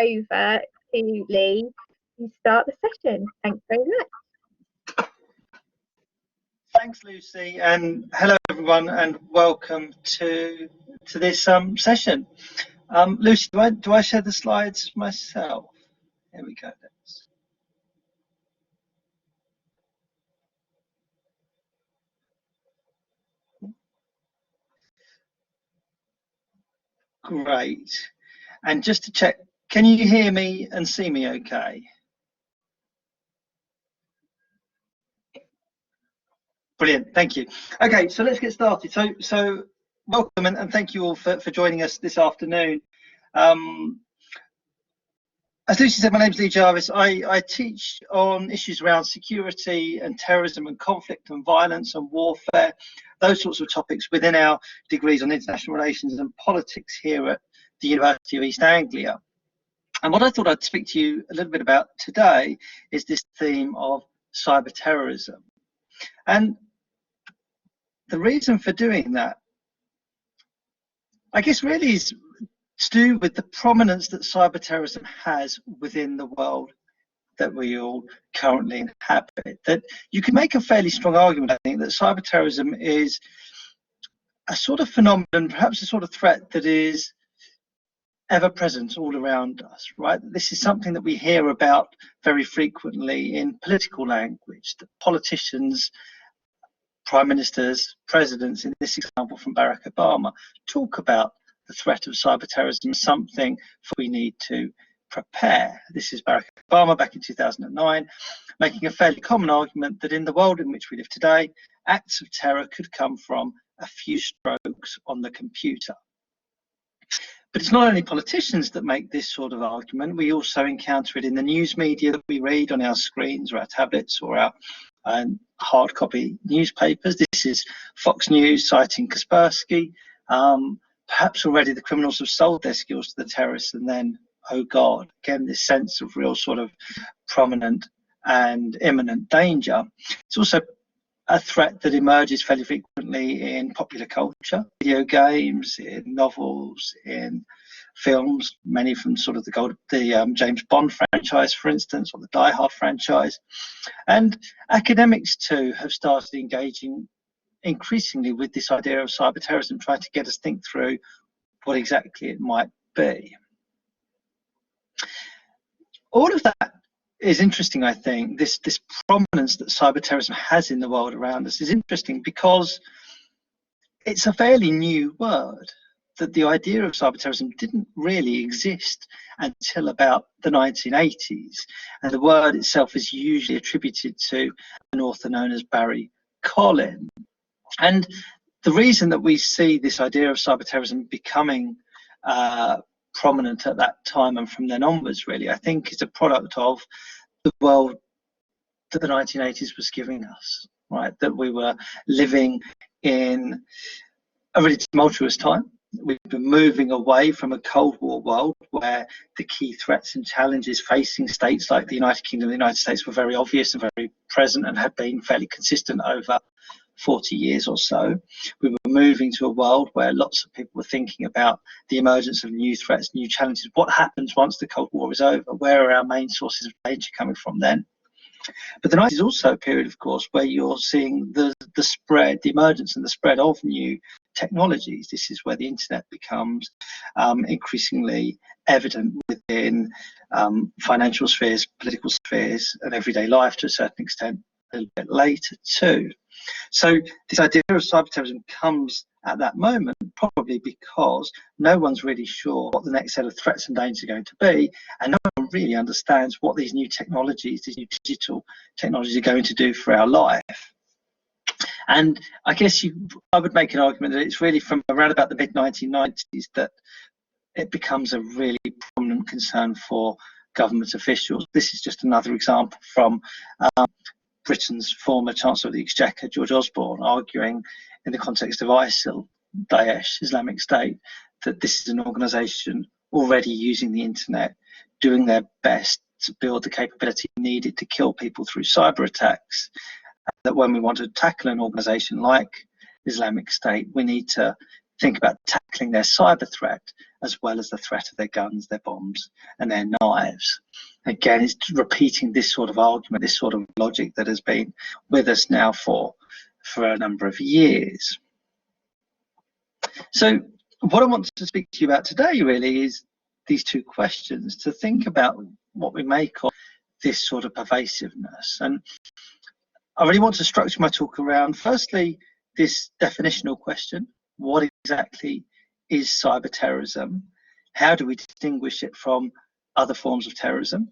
over to Lee to start the session. Thanks very much. Thanks, Lucy, and hello everyone, and welcome to this session. Lucy, do I share the slides myself? Here we go. Great. And just to check, can you hear me and see me okay? Brilliant, thank you. Okay, so let's get started. So welcome and thank you all for joining us this afternoon. As Lucy said, my name is Lee Jarvis. I teach on issues around security and terrorism and conflict and violence and warfare, those sorts of topics within our degrees on international relations and politics here at the University of East Anglia. And what I thought I'd speak to you a little bit about today is this theme of cyber terrorism. And the reason for doing that, I guess, really is to do with the prominence that cyber terrorism has within the world that we all currently inhabit. That you can make a fairly strong argument, I think, that cyber terrorism is a sort of phenomenon, perhaps a sort of threat that is ever present all around us, right? This is something that we hear about very frequently in political language, that politicians, prime ministers, presidents, in this example from Barack Obama, talk about the threat of cyber terrorism, something we need to prepare. This is Barack Obama back in 2009, making a fairly common argument that in the world in which we live today, acts of terror could come from a few strokes on the computer. But it's not only politicians that make this sort of argument. We also encounter it in the news media that we read on our screens or our tablets or our hard copy newspapers. This is Fox News citing Kaspersky. Perhaps already the criminals have sold their skills to the terrorists, and then, oh God, again, this sense of real sort of prominent and imminent danger. It's also a threat that emerges fairly frequently in popular culture, video games, in novels, in films, many from sort of the James Bond franchise, for instance, or the Die Hard franchise. And academics too have started engaging increasingly with this idea of cyber terrorism, trying to get us think through what exactly it might be. All of that is interesting, I think. This prominence that cyber terrorism has in the world around us is interesting because it's a fairly new word. That the idea of cyber terrorism didn't really exist until about the 1980s, and the word itself is usually attributed to an author known as Barry Collin. And the reason that we see this idea of cyber terrorism becoming prominent at that time and from then onwards, really, I think is a product of the world that the 1980s was giving us, right? That we were living in a really tumultuous time. We've been moving away from a Cold War world where the key threats and challenges facing states like the United Kingdom and the United States were very obvious and very present and had been fairly consistent over 40 years or so. We were moving to a world where lots of people were thinking about the emergence of new threats, new challenges. What happens once the Cold War is over? Where are our main sources of danger coming from then? But the 90s is also a period, of course, where you're seeing the spread, the emergence and the spread of new technologies. This is where the internet becomes increasingly evident within financial spheres, political spheres, and everyday life to a certain extent a little bit later too. So this idea of cyber terrorism comes at that moment, probably because no one's really sure what the next set of threats and dangers are going to be, and no one really understands what these new technologies, these new digital technologies are going to do for our life. And I guess I would make an argument that it's really from around about the mid-1990s that it becomes a really prominent concern for government officials. This is just another example from Britain's former Chancellor of the Exchequer, George Osborne, arguing in the context of ISIL, Daesh, Islamic State, that this is an organisation already using the internet, doing their best to build the capability needed to kill people through cyber attacks. That when we want to tackle an organisation like Islamic State, we need to think about tackling their cyber threat as well as the threat of their guns, their bombs, and their knives. Again, it's repeating this sort of argument, this sort of logic that has been with us now for a number of years. So what I want to speak to you about today really is these two questions, to think about what we make of this sort of pervasiveness. And I really want to structure my talk around, firstly, this definitional question: what exactly is cyber terrorism? How do we distinguish it from other forms of terrorism?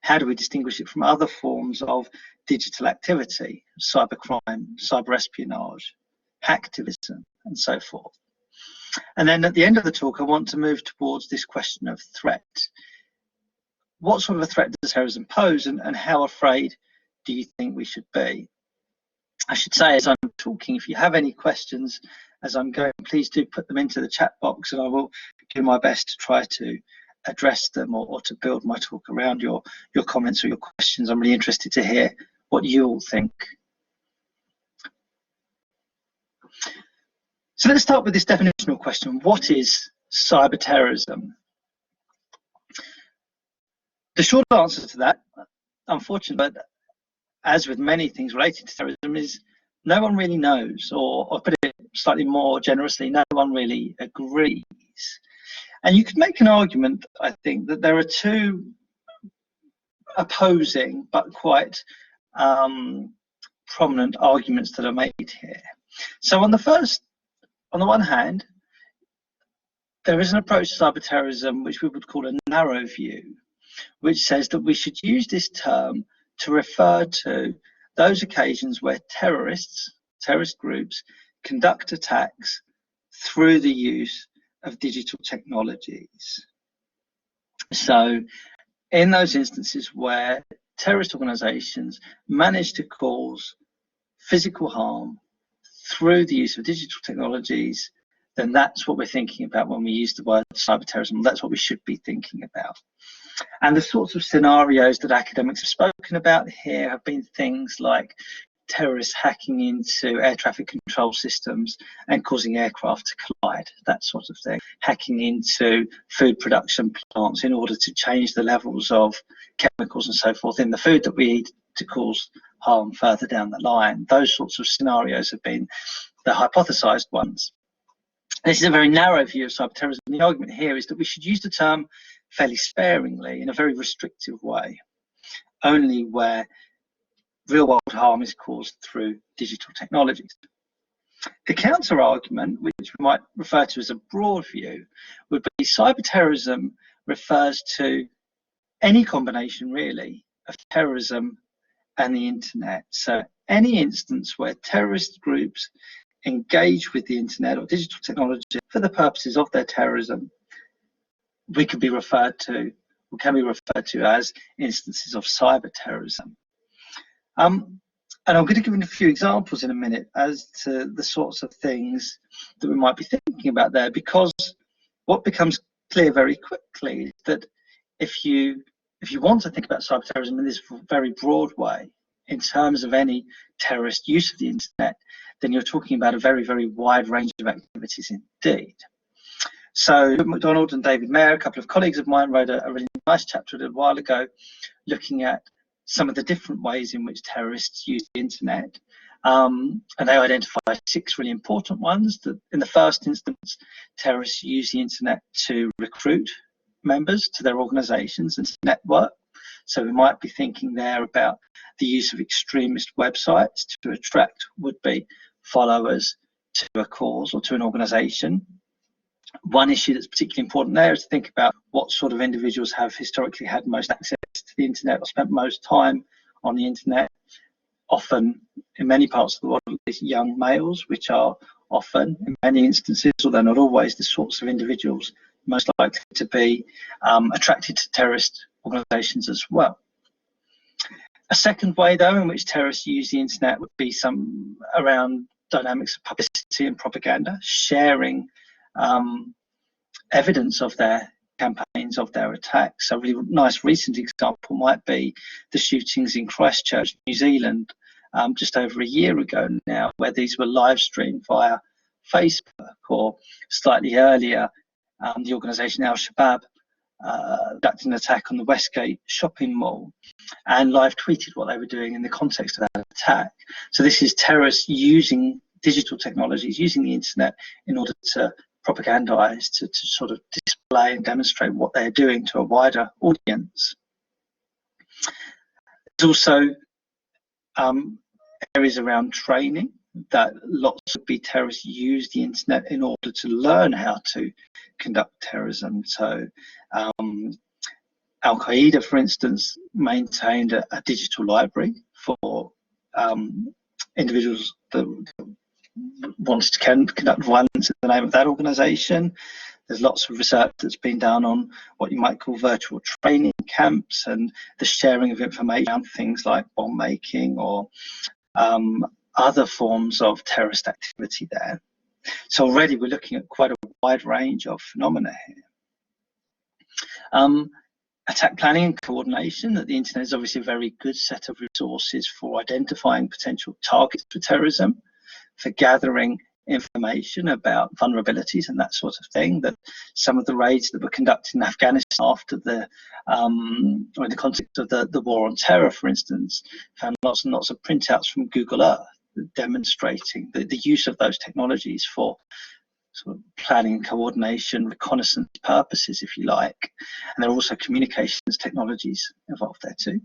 How do we distinguish it from other forms of digital activity, cybercrime, cyber espionage, hacktivism, and so forth? And then at the end of the talk, I want to move towards this question of threat. What sort of a threat does terrorism pose, and how afraid do you think we should be? I should say, as I'm talking, if you have any questions as I'm going, please do put them into the chat box, and I will do my best to try to address them or to build my talk around your comments or your questions. I'm really interested to hear what you all think. So let's start with this definitional question: what is cyber terrorism? The short answer to that, unfortunately, but as with many things related to terrorism, is no one really knows, or put it slightly more generously, no one really agrees. And you could make an argument, I think, that there are two opposing but quite prominent arguments that are made here. So on the one hand, there is an approach to cyber terrorism which we would call a narrow view, which says that we should use this term to refer to those occasions where terrorist groups conduct attacks through the use of digital technologies. So in those instances where terrorist organizations manage to cause physical harm through the use of digital technologies, then that's what we're thinking about when we use the word cyber terrorism. That's what we should be thinking about. And the sorts of scenarios that academics have spoken about here have been things like terrorists hacking into air traffic control systems and causing aircraft to collide, that sort of thing. Hacking into food production plants in order to change the levels of chemicals and so forth in the food that we eat to cause harm further down the line. Those sorts of scenarios have been the hypothesized ones. This is a very narrow view of cyber terrorism. The argument here is that we should use the term fairly sparingly, in a very restrictive way, only where real world harm is caused through digital technologies. The counter argument, which we might refer to as a broad view, would be cyber terrorism refers to any combination really of terrorism and the internet. So any instance where terrorist groups engage with the internet or digital technology for the purposes of their terrorism, we can be referred to as instances of cyber terrorism. And I'm going to give you a few examples in a minute as to the sorts of things that we might be thinking about there, because what becomes clear very quickly is that if you want to think about cyber terrorism in this very broad way, in terms of any terrorist use of the internet, then you're talking about a very, very wide range of activities indeed. So McDonald and David Mayer, a couple of colleagues of mine, wrote a really nice chapter a little while ago looking at some of the different ways in which terrorists use the internet. And they identified 6 really important ones. That in the first instance, terrorists use the internet to recruit members to their organizations and to network. So we might be thinking there about the use of extremist websites to attract would-be followers to a cause or to an organization. One issue that's particularly important there is to think about what sort of individuals have historically had most access to the internet or spent most time on the internet. Often, in many parts of the world, it's young males, which are often, in many instances, although not always, the sorts of individuals most likely to be attracted to terrorist organizations as well. A second way, though, in which terrorists use the internet would be some around dynamics of publicity and propaganda, sharing evidence of their campaigns, of their attacks. A really nice recent example might be the shootings in Christchurch, New Zealand, just over a year ago now, where these were live streamed via Facebook, or slightly earlier the organisation Al-Shabaab conducted an attack on the Westgate shopping mall and live tweeted what they were doing in the context of that attack. So this is terrorists using digital technologies, using the internet in order to propagandize, to sort of display and demonstrate what they're doing to a wider audience. There's also areas around training, that lots of big terrorists use the internet in order to learn how to conduct terrorism. So Al-Qaeda, for instance, maintained a digital library for individuals that wanted to conduct violence in the name of that organisation. There's lots of research that's been done on what you might call virtual training camps and the sharing of information around things like bomb making or other forms of terrorist activity there. So already we're looking at quite a wide range of phenomena here. Attack planning and coordination, that the internet is obviously a very good set of resources for identifying potential targets for terrorism, for gathering information about vulnerabilities and that sort of thing. That some of the raids that were conducted in Afghanistan after the, or in the context of the war on terror, for instance, found lots and lots of printouts from Google Earth demonstrating the use of those technologies for sort of planning, coordination, reconnaissance purposes, if you like. And there are also communications technologies involved there too.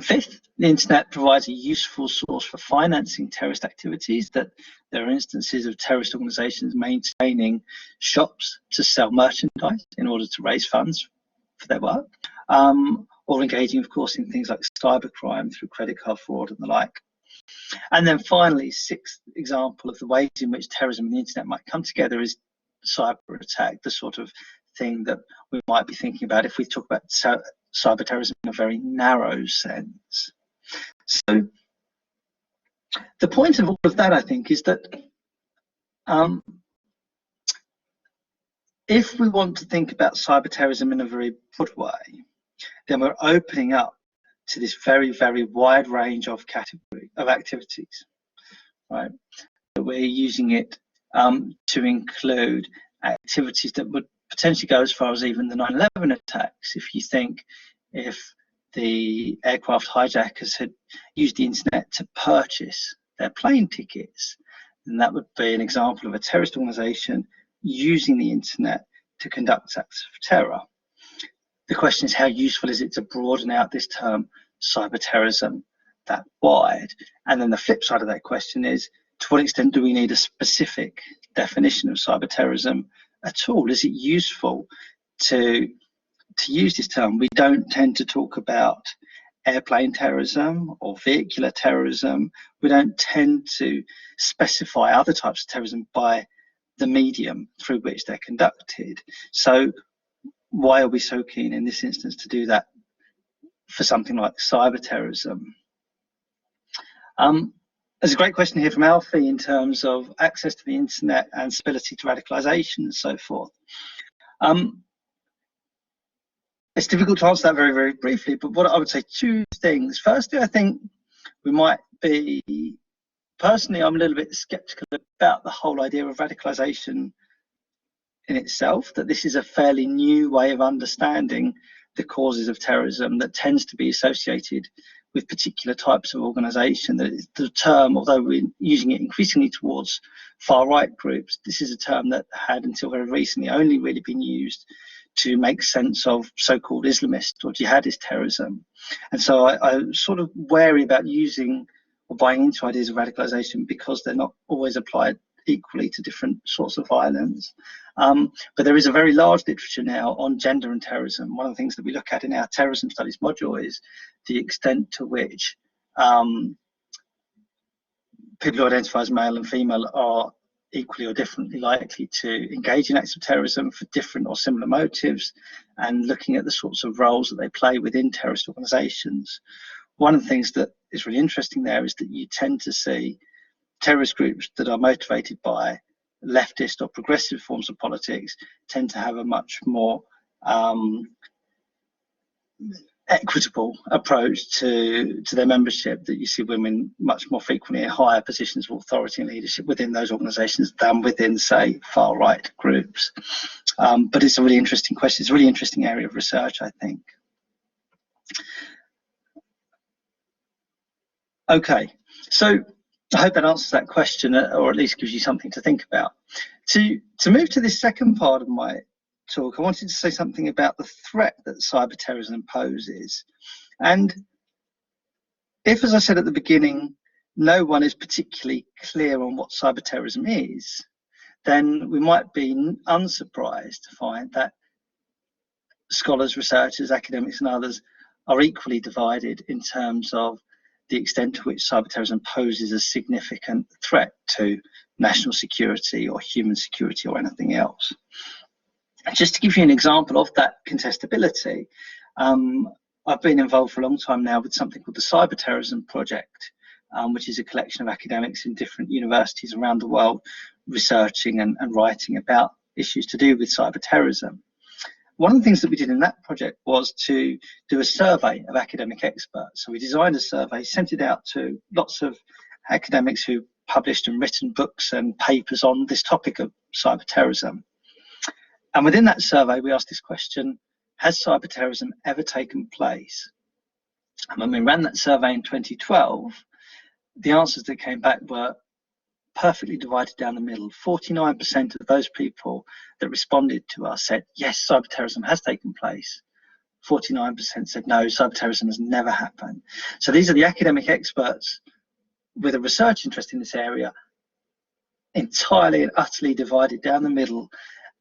Fifth, the internet provides a useful source for financing terrorist activities, that there are instances of terrorist organizations maintaining shops to sell merchandise in order to raise funds for their work, or engaging, of course, in things like cybercrime through credit card fraud and the like. And then finally, sixth example of the ways in which terrorism and the internet might come together is cyber attack, the sort of thing that we might be thinking about if we talk about cyber terrorism in a very narrow sense. So the point of all of that, I think, is that if we want to think about cyber terrorism in a very broad way, then we're opening up to this very, very wide range of activities, right? But we're using it to include activities that would potentially go as far as even the 9/11 attacks. If you think if the aircraft hijackers had used the internet to purchase their plane tickets, then that would be an example of a terrorist organization using the internet to conduct acts of terror. The question is, how useful is it to broaden out this term cyber terrorism that wide? And then the flip side of that question is, to what extent do we need a specific definition of cyber terrorism at all? Is it useful to use this term? We don't tend to talk about airplane terrorism or vehicular terrorism. We don't tend to specify other types of terrorism by the medium through which they're conducted. So why are we so keen in this instance to do that for something like cyber terrorism? There's a great question here from Alfie in terms of access to the internet and stability to radicalisation and so forth. It's difficult to answer that very, very briefly, but what I would say, two things. Firstly, I think we might be, personally, I'm a little bit sceptical about the whole idea of radicalisation in itself, that this is a fairly new way of understanding the causes of terrorism that tends to be associated with particular types of organisation. That the term, although we're using it increasingly towards far-right groups, this is a term that had until very recently only really been used to make sense of so-called Islamist or jihadist terrorism. And so I'm sort of wary about using or buying into ideas of radicalisation because they're not always applied equally to different sorts of violence. But there is a very large literature now on gender and terrorism. One of the things that we look at in our terrorism studies module is the extent to which people who identify as male and female are equally or differently likely to engage in acts of terrorism for different or similar motives, and looking at the sorts of roles that they play within terrorist organisations. One of the things that is really interesting there is that you tend to see terrorist groups that are motivated by leftist or progressive forms of politics tend to have a much more equitable approach to their membership, that you see women much more frequently in higher positions of authority and leadership within those organisations than within, say, far right groups. But it's a really interesting question. It's a really interesting area of research, I think. Okay, so I hope that answers that question, or at least gives you something to think about. To move to this second part of my talk, I wanted to say something about the threat that cyber terrorism poses. And if, as I said at the beginning, no one is particularly clear on what cyber terrorism is, then we might be unsurprised to find that scholars, researchers, academics and others are equally divided in terms of the extent to which cyber terrorism poses a significant threat to national security or human security or anything else. Just to give you an example of that contestability, I've been involved for a long time now with something called the Cyberterrorism Project, which is a collection of academics in different universities around the world researching and writing about issues to do with cyber terrorism. One of the things that we did in that project was to do a survey of academic experts. So we designed a survey, sent it out to lots of academics who published and written books and papers on this topic of cyber terrorism. And within that survey, we asked this question: has cyber terrorism ever taken place? And when we ran that survey in 2012, the answers that came back were perfectly divided down the middle. 49% of those people that responded to us said, yes, cyber terrorism has taken place. 49% said, no, cyber terrorism has never happened. So these are the academic experts with a research interest in this area, entirely and utterly divided down the middle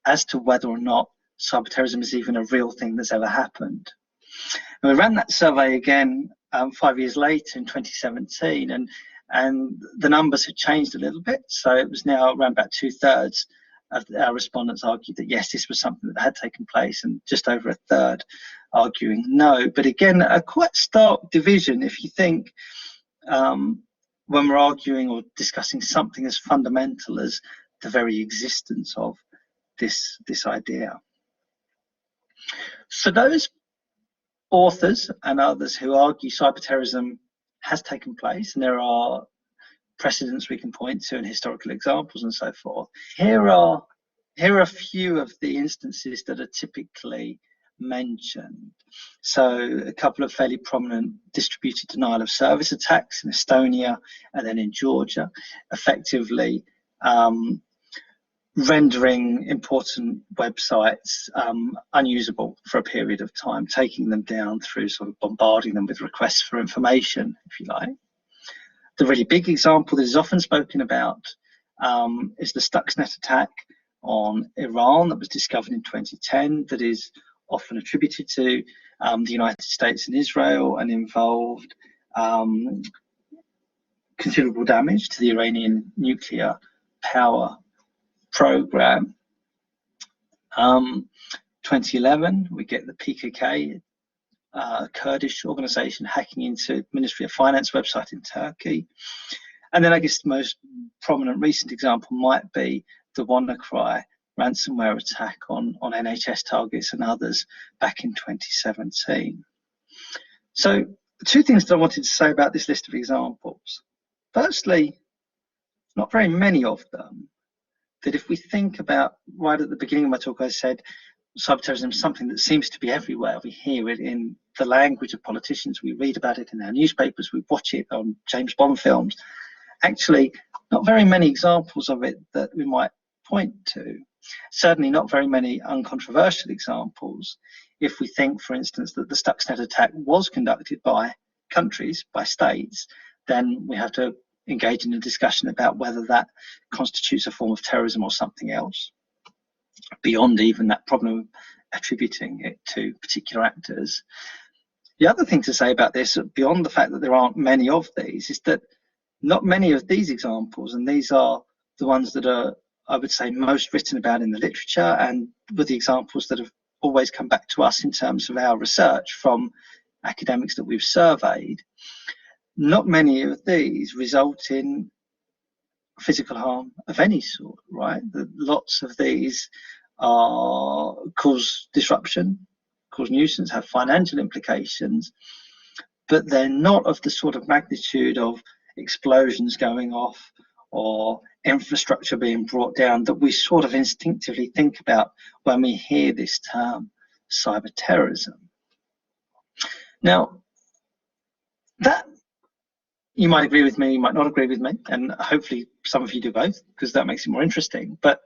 as to whether or not cyber terrorism is even a real thing that's ever happened. And we ran that survey again 5 years later in 2017, and the numbers had changed a little bit. So it was now around about 2/3 of our respondents argued that yes, this was something that had taken place, and just over a third arguing no. But again, a quite stark division if you think when we're arguing or discussing something as fundamental as the very existence of this idea. For those authors and others who argue cyber terrorism has taken place, and there are precedents we can point to and historical examples and so forth, here are a few of the instances that are typically mentioned. So a couple of fairly prominent distributed denial of service attacks in Estonia and then in Georgia, effectively rendering important websites unusable for a period of time, taking them down through sort of bombarding them with requests for information, if you like. The really big example that is often spoken about is the Stuxnet attack on Iran that was discovered in 2010, that is often attributed to the United States and Israel, and involved considerable damage to the Iranian nuclear power program. 2011, we get the PKK, a Kurdish organization, hacking into Ministry of Finance website in Turkey. And then I guess the most prominent recent example might be the WannaCry ransomware attack on NHS targets and others back in 2017. So two things that I wanted to say about this list of examples. Firstly, not very many of them, that if we think about, right at the beginning of my talk, I said cyber terrorism is something that seems to be everywhere. We hear it in the language of politicians, we read about it in our newspapers, we watch it on James Bond films. Actually, not very many examples of it that we might point to. Certainly not very many uncontroversial examples. If we think, for instance, that the Stuxnet attack was conducted by countries, by states, then we have to engage in a discussion about whether that constitutes a form of terrorism or something else, beyond even that problem of attributing it to particular actors. The other thing to say about this, beyond the fact that there aren't many of these, is that not many of these examples, and these are the ones that are, I would say, most written about in the literature, and were the examples that have always come back to us in terms of our research from academics that we've surveyed. Not many of these result in physical harm of any sort, right? Lots of these cause disruption, cause nuisance, have financial implications, but they're not of the sort of magnitude of explosions going off or infrastructure being brought down that we sort of instinctively think about when we hear this term, cyber terrorism. Now, that you might agree with me, you might not agree with me, and hopefully some of you do both, because that makes it more interesting. But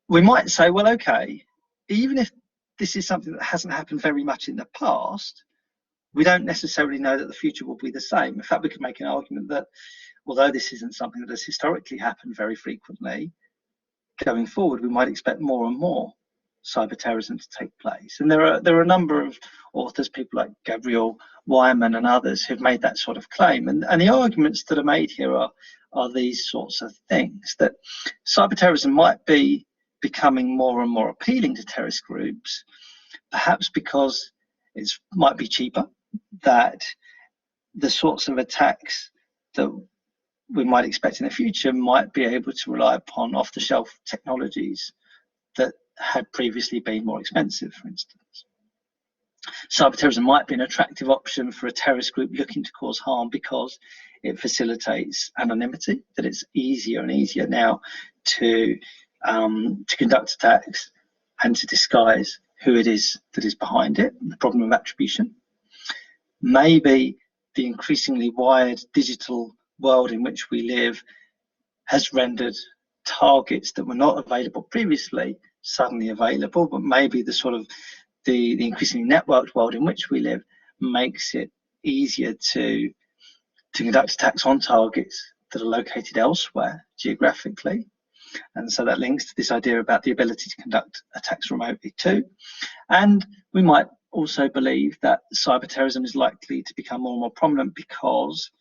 we might say, well, okay, even if this is something that hasn't happened very much in the past, we don't necessarily know that the future will be the same. In fact, we could make an argument that although this isn't something that has historically happened very frequently, going forward, we might expect more and more cyber terrorism to take place. And there are a number of authors, people like Gabriel Wyman and others, who've made that sort of claim. And the arguments that are made here are these sorts of things, that cyber terrorism might be becoming more and more appealing to terrorist groups, perhaps because it might be cheaper, that the sorts of attacks that we might expect in the future might be able to rely upon off-the-shelf technologies that had previously been more expensive, for instance. Cyberterrorism might be an attractive option for a terrorist group looking to cause harm because it facilitates anonymity, that it's easier and easier now to conduct attacks and to disguise who it is that is behind it, the problem of attribution. Maybe the increasingly wired digital world in which we live has rendered targets that were not available previously suddenly available, but maybe the sort of the increasingly networked world in which we live makes it easier to conduct attacks on targets that are located elsewhere geographically. And so that links to this idea about the ability to conduct attacks remotely too. And we might also believe that cyber terrorism is likely to become more and more prominent because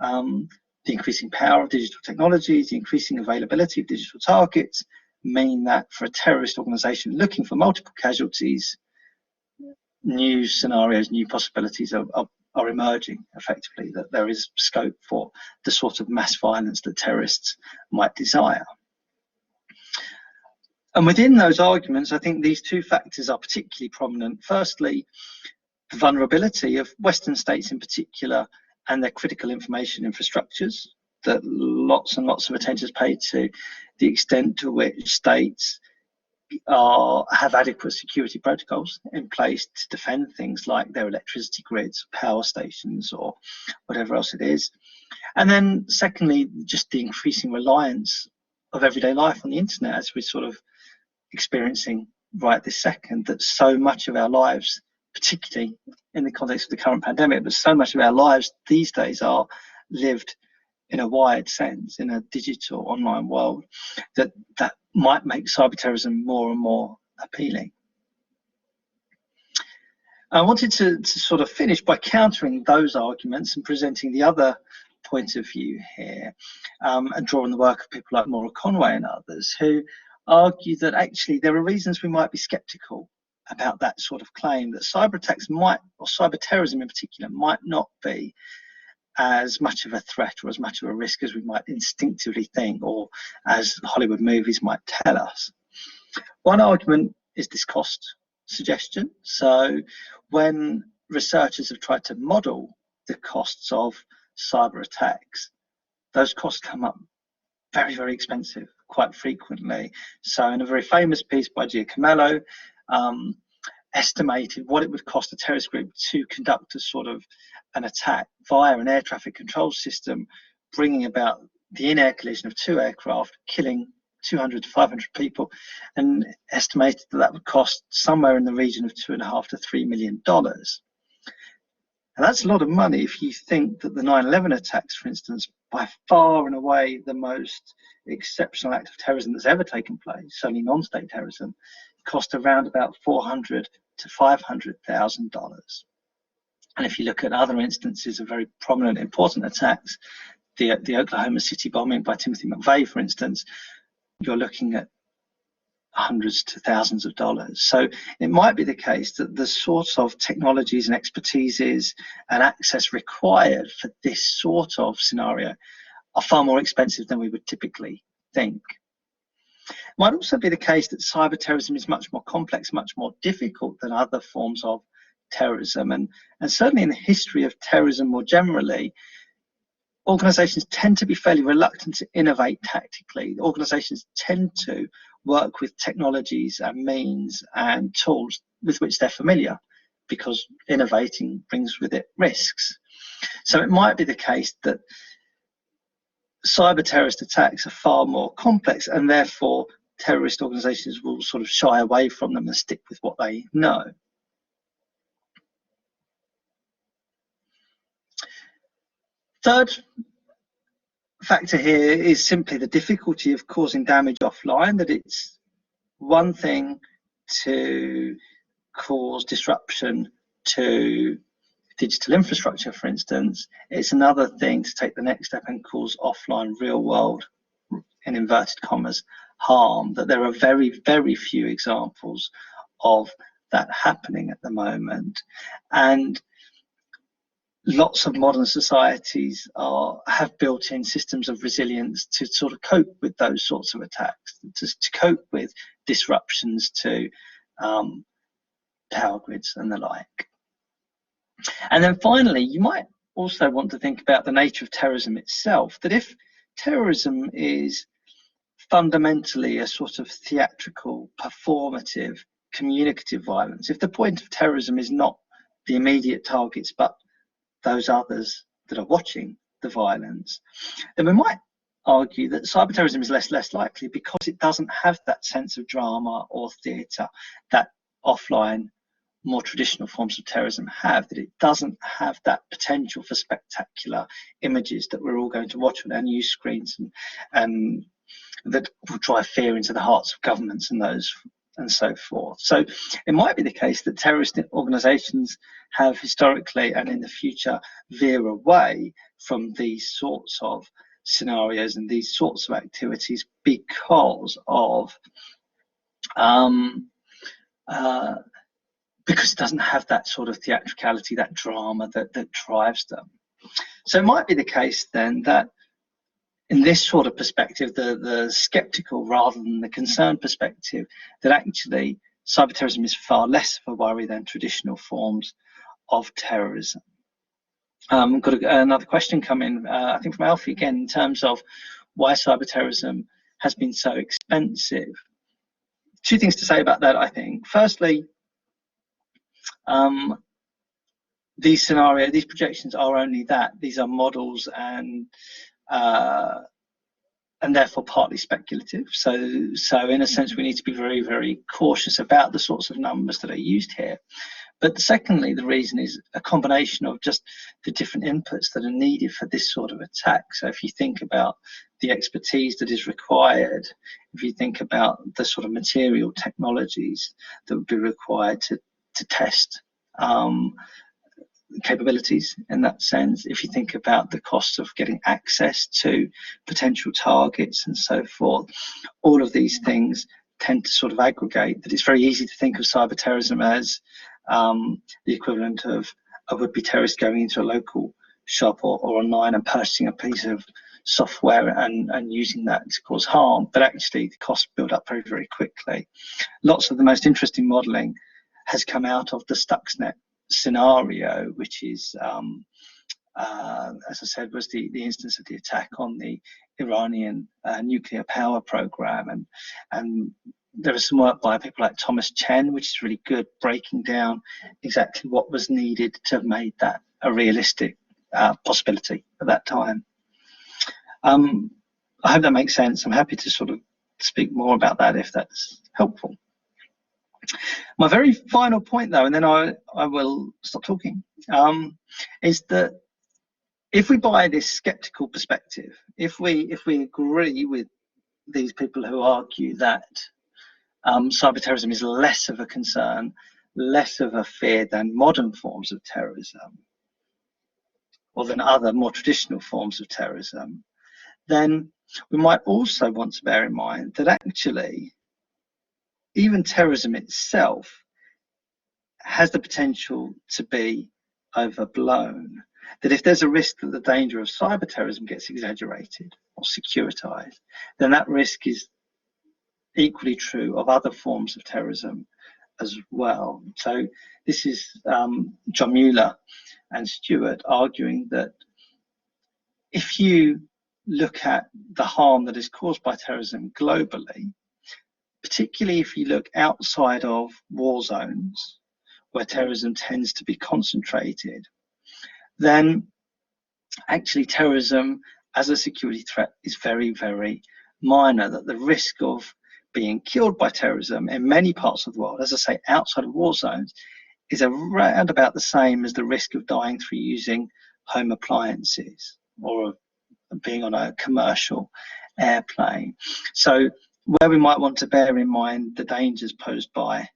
the increasing power of digital technologies, the increasing availability of digital targets mean that for a terrorist organization looking for multiple casualties, new scenarios, new possibilities are emerging effectively, that there is scope for the sort of mass violence that terrorists might desire. And within those arguments, I think these two factors are particularly prominent. Firstly, the vulnerability of Western states in particular and their critical information infrastructures, that lots and lots of attention is paid to the extent to which states have adequate security protocols in place to defend things like their electricity grids, power stations, or whatever else it is. And then secondly, just the increasing reliance of everyday life on the internet, as we're sort of experiencing right this second, that so much of our lives, particularly in the context of the current pandemic, but so much of our lives these days are lived in a wide sense, in a digital online world, that might make cyber terrorism more and more appealing. I wanted to sort of finish by countering those arguments and presenting the other point of view here, and drawing the work of people like Maura Conway and others, who argue that actually there are reasons we might be skeptical about that sort of claim, that cyber attacks might, or cyber terrorism in particular, might not be as much of a threat or as much of a risk as we might instinctively think, or as Hollywood movies might tell us. One argument is this cost suggestion. So when researchers have tried to model the costs of cyber attacks, those costs come up very, very expensive quite frequently. So in a very famous piece by Giacomello, estimated what it would cost a terrorist group to conduct a sort of an attack via an air traffic control system, bringing about the in-air collision of two aircraft, killing 200 to 500 people, and estimated that that would cost somewhere in the region of $2.5 to $3 million. And that's a lot of money if you think that the 9/11 attacks, for instance, by far and away the most exceptional act of terrorism that's ever taken place, certainly non-state terrorism, cost around about $400,000 to $500,000. And if you look at other instances of very prominent, important attacks, the Oklahoma City bombing by Timothy McVeigh, for instance, you're looking at hundreds to thousands of dollars. So it might be the case that the sorts of technologies and expertises and access required for this sort of scenario are far more expensive than we would typically think. Might also be the case that cyber terrorism is much more complex, much more difficult than other forms of terrorism. And certainly in the history of terrorism more generally, organizations tend to be fairly reluctant to innovate tactically. Organizations tend to work with technologies and means and tools with which they're familiar, because innovating brings with it risks. So it might be the case that cyber terrorist attacks are far more complex, and therefore terrorist organizations will sort of shy away from them and stick with what they know. Third factor here is simply the difficulty of causing damage offline, that it's one thing to cause disruption to digital infrastructure, for instance. It's another thing to take the next step and cause offline real world, in inverted commas, harm, that there are very, very few examples of that happening at the moment. And lots of modern societies have built-in systems of resilience to sort of cope with those sorts of attacks, to cope with disruptions to power grids and the like. And then finally, you might also want to think about the nature of terrorism itself, that if terrorism is fundamentally a sort of theatrical, performative, communicative violence, if the point of terrorism is not the immediate targets but those others that are watching the violence, then we might argue that cyber terrorism is less likely, because it doesn't have that sense of drama or theatre that offline, more traditional forms of terrorism have, that it doesn't have that potential for spectacular images that we're all going to watch on our news screens, and that will drive fear into the hearts of governments and those and so forth. So it might be the case that terrorist organizations have historically and in the future veer away from these sorts of scenarios and these sorts of activities because it doesn't have that sort of theatricality, that drama that drives them. So it might be the case then that in this sort of perspective, the skeptical rather than the concerned perspective, that actually cyber terrorism is far less of a worry than traditional forms of terrorism. We've got another question come in, I think from Alfie again, in terms of why cyber terrorism has been so expensive. Two things to say about that, I think. Firstly, these projections are only that. These are models and therefore partly speculative. So in a sense, we need to be very, very cautious about the sorts of numbers that are used here. But secondly, the reason is a combination of just the different inputs that are needed for this sort of attack. So if you think about the expertise that is required, if you think about the sort of material technologies that would be required to test capabilities in that sense, if you think about the costs of getting access to potential targets and so forth, all of these things tend to sort of aggregate that it's very easy to think of cyber terrorism as the equivalent of a would-be terrorist going into a local shop or online and purchasing a piece of software and using that to cause harm. But actually the costs build up very, very quickly. Lots of the most interesting modelling has come out of the Stuxnet scenario, which is, as I said, was the instance of the attack on the Iranian nuclear power program, and there is some work by people like Thomas Chen, which is really good, breaking down exactly what was needed to have made that a realistic possibility at that time. I hope that makes sense. I'm happy to sort of speak more about that if that's helpful. My very final point, though, and then I will stop talking, is that if we buy this skeptical perspective, if we agree with these people who argue that cyber terrorism is less of a concern, less of a fear than modern forms of terrorism, or than other more traditional forms of terrorism, then we might also want to bear in mind that actually even terrorism itself has the potential to be overblown. That if there's a risk that the danger of cyber terrorism gets exaggerated or securitized, then that risk is equally true of other forms of terrorism as well. So this is John Mueller and Stewart arguing that if you look at the harm that is caused by terrorism globally, particularly if you look outside of war zones where terrorism tends to be concentrated, then actually terrorism as a security threat is very, very minor, that the risk of being killed by terrorism in many parts of the world, as I say, outside of war zones, is around about the same as the risk of dying through using home appliances or being on a commercial airplane. So where we might want to bear in mind the dangers posed by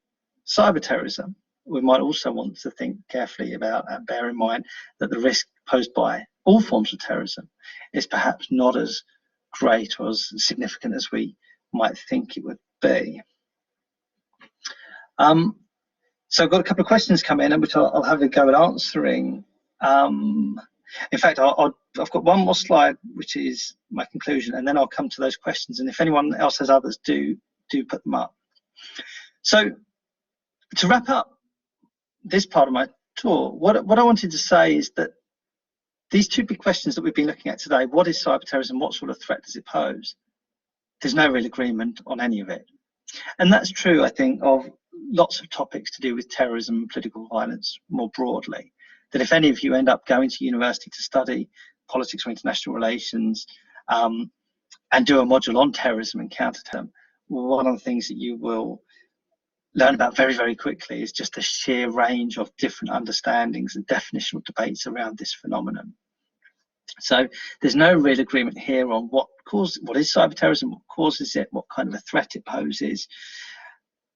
cyberterrorism, we might also want to think carefully about and bear in mind that the risk posed by all forms of terrorism is perhaps not as great or as significant as we might think it would be. So I've got a couple of questions come in, which I'll have a go at answering. In fact, I've got one more slide, which is my conclusion, and then I'll come to those questions. And if anyone else has others, do put them up. So to wrap up this part of my talk, what I wanted to say is that these two big questions that we've been looking at today, what is cyberterrorism, what sort of threat does it pose? There's no real agreement on any of it. And that's true, I think, of lots of topics to do with terrorism and political violence more broadly. That if any of you end up going to university to study politics or international relations and do a module on terrorism and counterterrorism, one of the things that you will learn about very, very quickly is just the sheer range of different understandings and definitional debates around this phenomenon. So there's no real agreement here on what is cyberterrorism, what causes it, what kind of a threat it poses.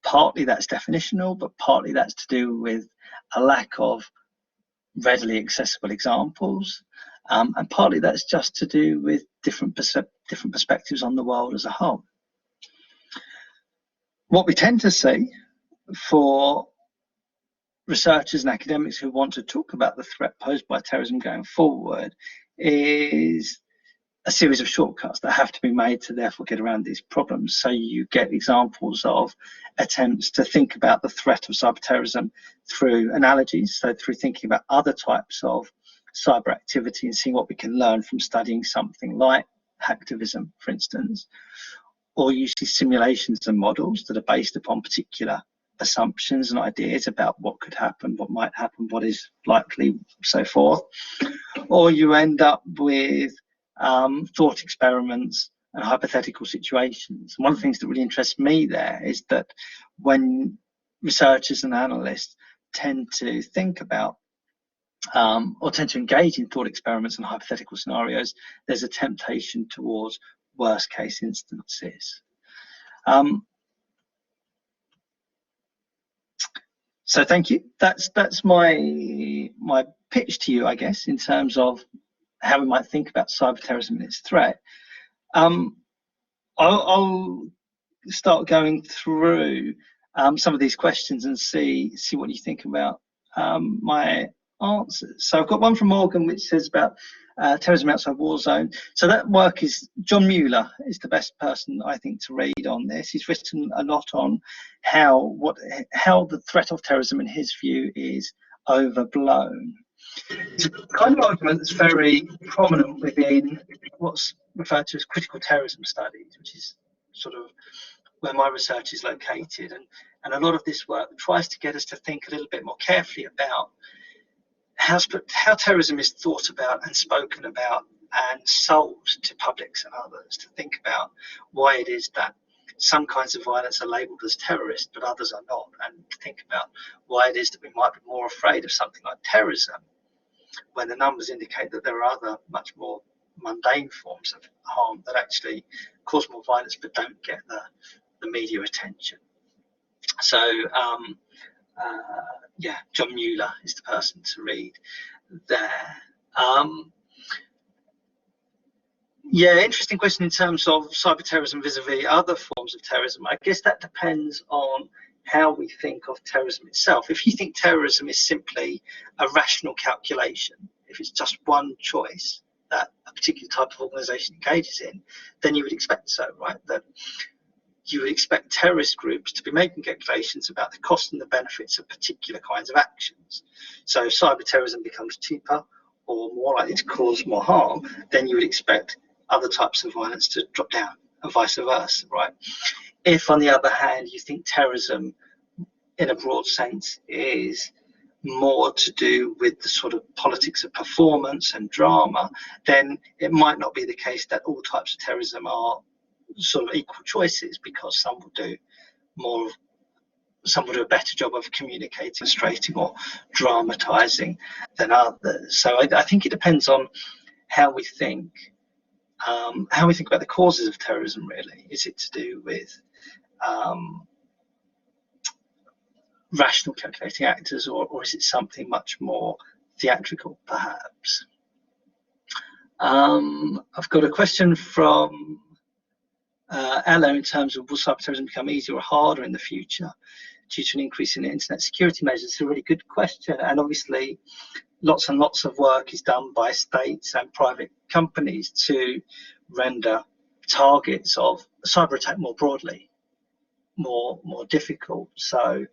Partly that's definitional, but partly that's to do with a lack of readily accessible examples, and partly that's just to do with different perspectives on the world as a whole. What we tend to see for researchers and academics who want to talk about the threat posed by terrorism going forward is a series of shortcuts that have to be made to therefore get around these problems. So you get examples of attempts to think about the threat of cyberterrorism through analogies, so through thinking about other types of cyber activity and seeing what we can learn from studying something like hacktivism, for instance, or using simulations and models that are based upon particular assumptions and ideas about what could happen, what might happen, what is likely, so forth. Or you end up with thought experiments and hypothetical situations. One of the things that really interests me there is that when researchers and analysts tend to think about or tend to engage in thought experiments and hypothetical scenarios, there's a temptation towards worst case instances. So thank you. That's my pitch to you, I guess, in terms of how we might think about cyberterrorism and its threat. I'll start going through some of these questions and see what you think about my answers. So I've got one from Morgan which says about terrorism outside war zone. So that work is, John Mueller is the best person I think to read on this. He's written a lot on how the threat of terrorism in his view is overblown. It's a kind of argument that's very prominent within what's referred to as critical terrorism studies, which is sort of where my research is located. And a lot of this work tries to get us to think a little bit more carefully about how terrorism is thought about and spoken about and sold to publics and others, to think about why it is that some kinds of violence are labelled as terrorist but others are not, and to think about why it is that we might be more afraid of something like terrorism when the numbers indicate that there are other much more mundane forms of harm that actually cause more violence but don't get the media attention. So yeah, John Mueller is the person to read there. Yeah, interesting question in terms of cyberterrorism vis-a-vis other forms of terrorism. I guess that depends on how we think of terrorism itself. If you think terrorism is simply a rational calculation, if it's just one choice that a particular type of organisation engages in, then you would expect so, right? That you would expect terrorist groups to be making calculations about the cost and the benefits of particular kinds of actions. So if cyber terrorism becomes cheaper or more likely to cause more harm, then you would expect other types of violence to drop down, and vice versa, right? If, on the other hand, you think terrorism in a broad sense is more to do with the sort of politics of performance and drama, then it might not be the case that all types of terrorism are sort of equal choices, because some will do a better job of communicating, illustrating, or dramatizing than others. So I think it depends on how we think about the causes of terrorism, really. Is it to do with rational calculating actors, or is it something much more theatrical, perhaps? I've got a question from Ella in terms of, will cyberterrorism become easier or harder in the future due to an increase in internet security measures? It's a really good question, and obviously lots and lots of work is done by states and private companies to render targets of cyber attack more broadly more difficult. So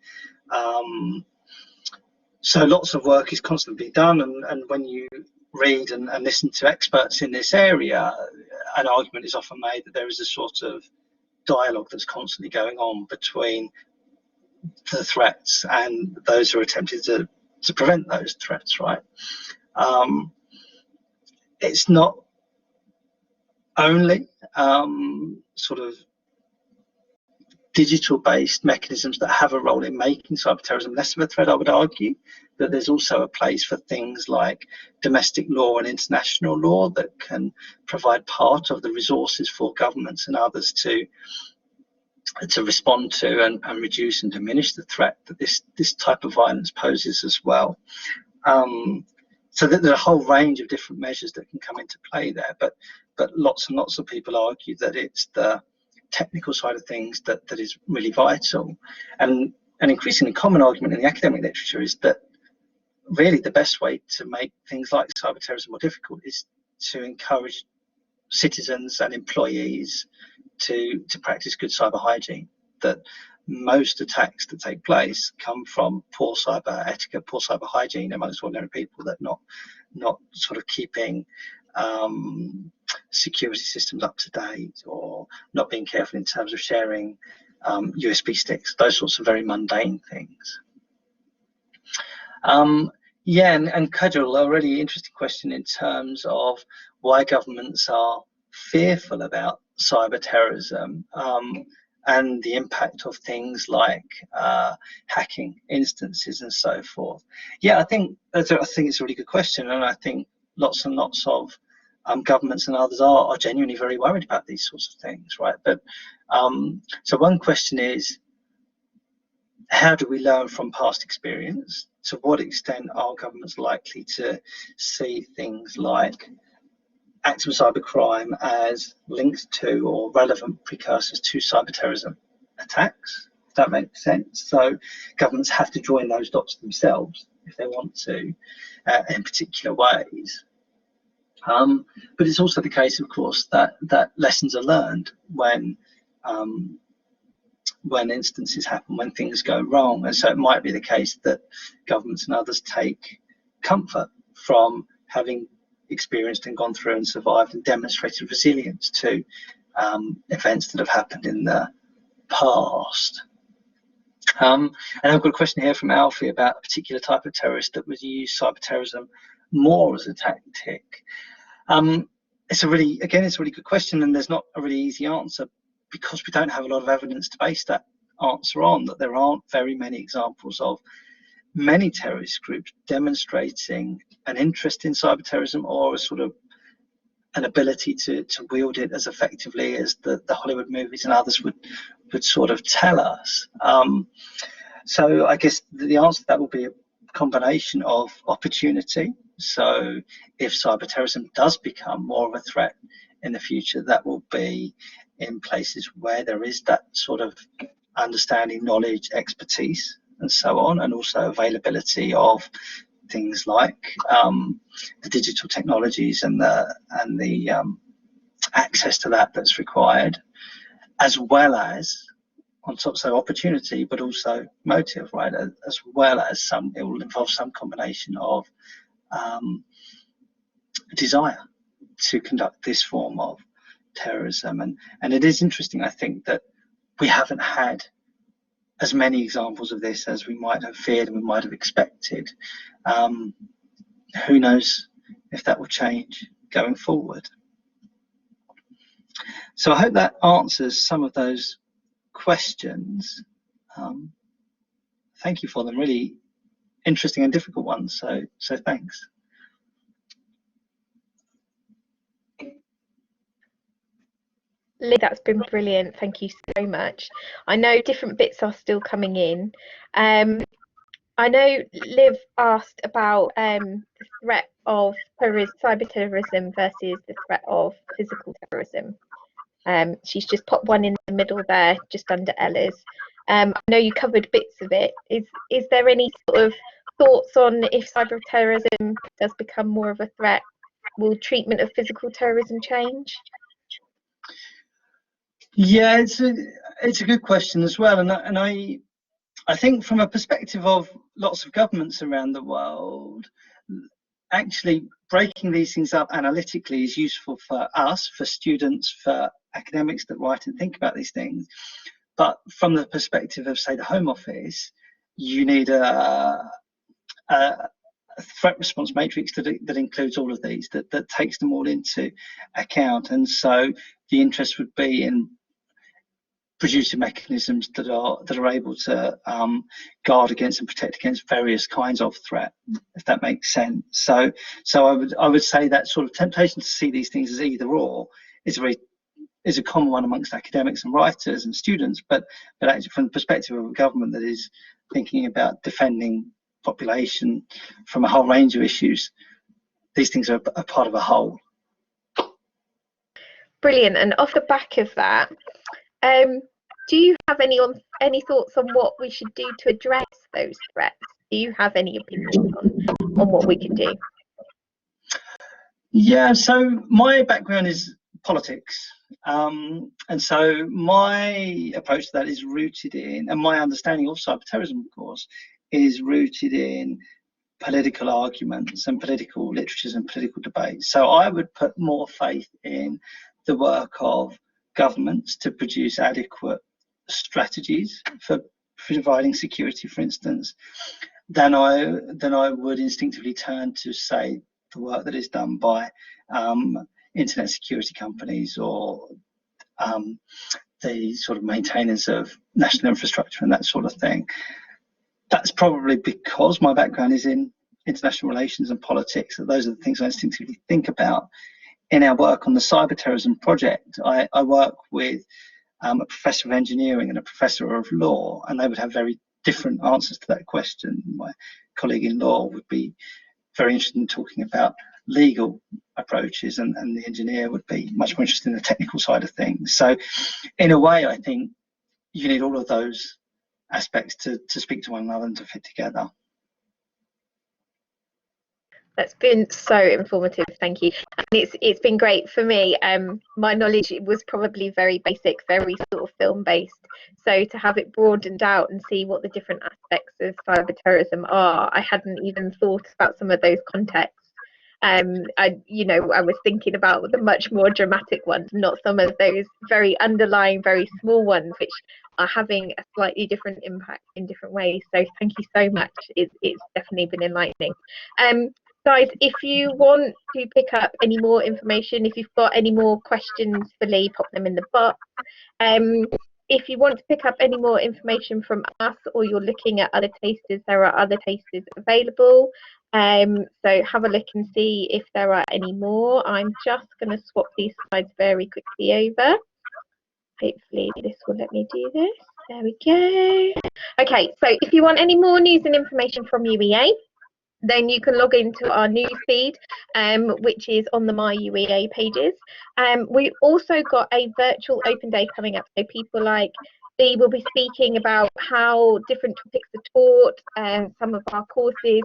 lots of work is constantly done, and when you read and listen to experts in this area, an argument is often made that there is a sort of dialogue that's constantly going on between the threats and those who are attempting to prevent those threats, right? It's not only sort of digital-based mechanisms that have a role in making cyberterrorism less of a threat. I would argue that there's also a place for things like domestic law and international law that can provide part of the resources for governments and others to respond to and reduce and diminish the threat that this type of violence poses as well. So there's a whole range of different measures that can come into play there, but lots and lots of people argue that it's the technical side of things that is really vital. And an increasingly common argument in the academic literature is that really the best way to make things like cyber terrorism more difficult is to encourage citizens and employees to practice good cyber hygiene. That most attacks that take place come from poor cyber etiquette, poor cyber hygiene amongst ordinary people, that not sort of keeping security systems up to date, or not being careful in terms of sharing USB sticks, those sorts of very mundane things. Yeah, and Kajal, a really interesting question in terms of why governments are fearful about cyber terrorism and the impact of things like hacking instances and so forth. Yeah, I think it's a really good question, and I think lots and lots of governments and others are genuinely very worried about these sorts of things, right? But so one question is, how do we learn from past experience? To what extent are governments likely to see things like acts of cybercrime as linked to or relevant precursors to cyber terrorism attacks? If that makes sense. So governments have to join those dots themselves if they want to, in particular ways. But it's also the case, of course, that lessons are learned when instances happen, when things go wrong. And so it might be the case that governments and others take comfort from having experienced and gone through and survived and demonstrated resilience to events that have happened in the past. And I've got a question here from Alfie about a particular type of terrorist that would use cyber terrorism more as a tactic. It's a really good question, and there's not a really easy answer, because we don't have a lot of evidence to base that answer on, that there aren't very many examples of many terrorist groups demonstrating an interest in cyber terrorism, or a sort of an ability to wield it as effectively as the Hollywood movies and others would sort of tell us. So I guess the answer to that will be a combination of opportunity. So if cyber terrorism does become more of a threat in the future, that will be in places where there is that sort of understanding, knowledge, expertise, and so on, and also availability of things like the digital technologies and the access to that's required, as well as on top, so opportunity, but also motive, right? As well as it will involve some combination of desire to conduct this form of terrorism. And it is interesting, I think, that we haven't had as many examples of this as we might have feared and we might have expected. Who knows if that will change going forward. So I hope that answers some of those questions. Thank you for them, really interesting and difficult ones. So thanks. Lee, that's been brilliant. Thank you so much. I know different bits are still coming in. I know Liv asked about the threat of cyber terrorism versus the threat of physical terrorism. She's just popped one in the middle there, just under Ella's. I know you covered bits of it. Is there any sort of thoughts on if cyber terrorism does become more of a threat? Will treatment of physical terrorism change? Yeah, it's a good question as well, and I think from a perspective of lots of governments around the world, actually breaking these things up analytically is useful for us, for students, for academics that write and think about these things. But from the perspective of, say, the Home Office, you need a threat response matrix that includes all of these, that takes them all into account. And so the interest would be in producing mechanisms that are able to guard against and protect against various kinds of threat, if that makes sense. So I would say that sort of temptation to see these things as either or is a common one amongst academics and writers and students, but actually from the perspective of a government that is thinking about defending population from a whole range of issues, these things are a part of a whole. Brilliant. And off the back of that, do you have any thoughts on what we should do to address those threats? Do you have any opinions on what we could do? Yeah, so my background is politics, and so my approach to that is rooted in, and my understanding of cyber terrorism, of course, is rooted in political arguments and political literatures and political debates. So I would put more faith in the work of governments to produce adequate strategies for providing security, for instance, than I would instinctively turn to, say, the work that is done by internet security companies or the sort of maintainers of national infrastructure and that sort of thing. That's probably because my background is in international relations and politics, that those are the things I instinctively think about. In our work on the cyber terrorism project, I work with a professor of engineering and a professor of law, and they would have very different answers to that question. My colleague in law would be very interested in talking about legal approaches, and the engineer would be much more interested in the technical side of things. So in a way, I think you need all of those aspects to speak to one another and to fit together. That's been so informative, thank you. And it's been great for me. My knowledge was probably very basic, very sort of film based. So to have it broadened out and see what the different aspects of cyber terrorism are, I hadn't even thought about some of those contexts. I was thinking about the much more dramatic ones, not some of those very underlying, very small ones, which are having a slightly different impact in different ways. So thank you so much. It's definitely been enlightening. Guys, if you want to pick up any more information, if you've got any more questions for Lee, pop them in the box. If you want to pick up any more information from us, or you're looking at other tasters, there are other tasters available. So have a look and see if there are any more. I'm just going to swap these slides very quickly over. Hopefully this will let me do this. There we go. Okay, so if you want any more news and information from UEA, then you can log into our news feed, which is on the My UEA pages. We've also got a virtual open day coming up, so people like Lee will be speaking about how different topics are taught and some of our courses.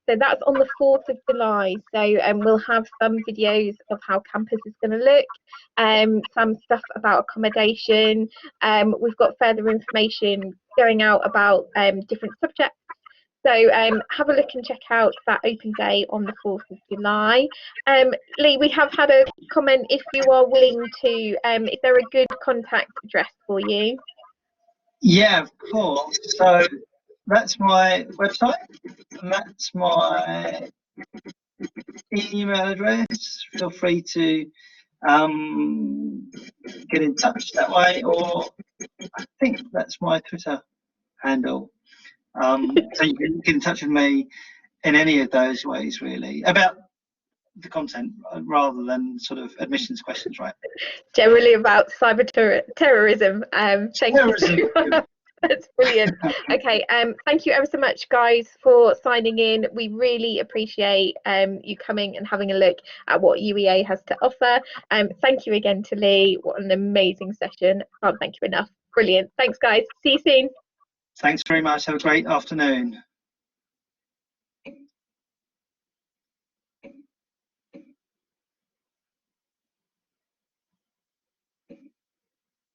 So that's on the 4th of July. So we'll have some videos of how campus is going to look, some stuff about accommodation. We've got further information going out about different subjects. So have a look and check out that open day on the 4th of July. Lee, we have had a comment, if you are willing to, is there a good contact address for you? Yeah, of course. So that's my website, and that's my email address. Feel free to get in touch that way, or I think that's my Twitter handle. So you can get in touch with me in any of those ways, really, about the content rather than sort of admissions questions, right? Generally about cyberterrorism. Thank you so much. That's brilliant. Okay, thank you ever so much, guys, for signing in. We really appreciate you coming and having a look at what UEA has to offer. Thank you again to Lee. What an amazing session. Can't thank you enough. Brilliant. Thanks, guys. See you soon. Thanks very much. Have a great afternoon.